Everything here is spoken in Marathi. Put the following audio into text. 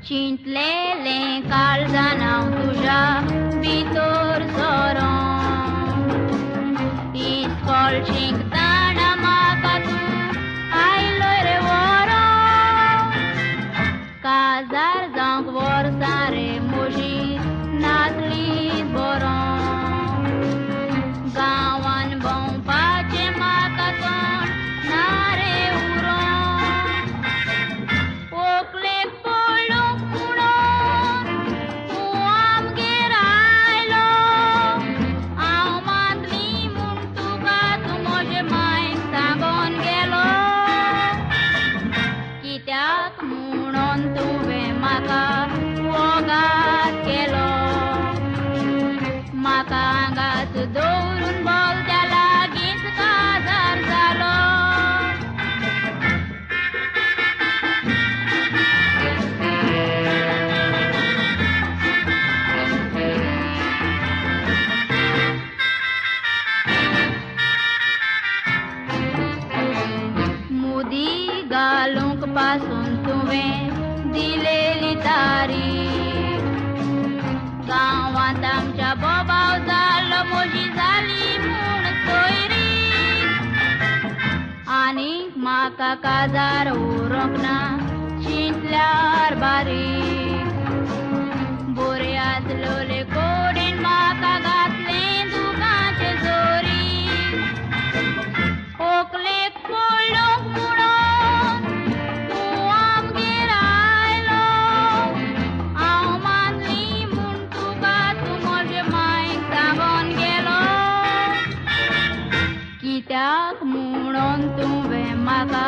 चिंतलेलें काळजांत तुज्या भितर सरोन इस्कॉल शिंकतना म्हाका तूं आयलोय रे व्हरोन काजार जावंक वर्सां रे म्हजी नाचलीं बरोन गांवान भोंवपाचें म्हाका तोंड ना रे उरोन व्हंकलेक पळोवंक म्हणून तूं आमगेर आयलो हांव मांडली म्हूण तुका तूं म्हजे मायक सांगोन गेलो कित्याक म्हणून तुवें म्हाका वोगात केलो म्हाका आंगात दवरून बोलत्या लागींच काजार जालो मुदी घालूंक पासून तुवें दिलेली तारीख गांवांत आमच्या बोबाव जालो म्हजी जाली म्हूण सोयरी आनीक म्हाका काजार उरोंक ना चिंतल्यार बारीक बरे आदलोले कोडेन म्हाका घातलें दुखाचे जोरी व्हंकलेक पळोवंक म्हणून तूं आमगेर आयलो हांव मांडली म्हूण तुका तूं म्हजे मायक सांगोन गेलो कित्याक म्हणून तुवें म्हाका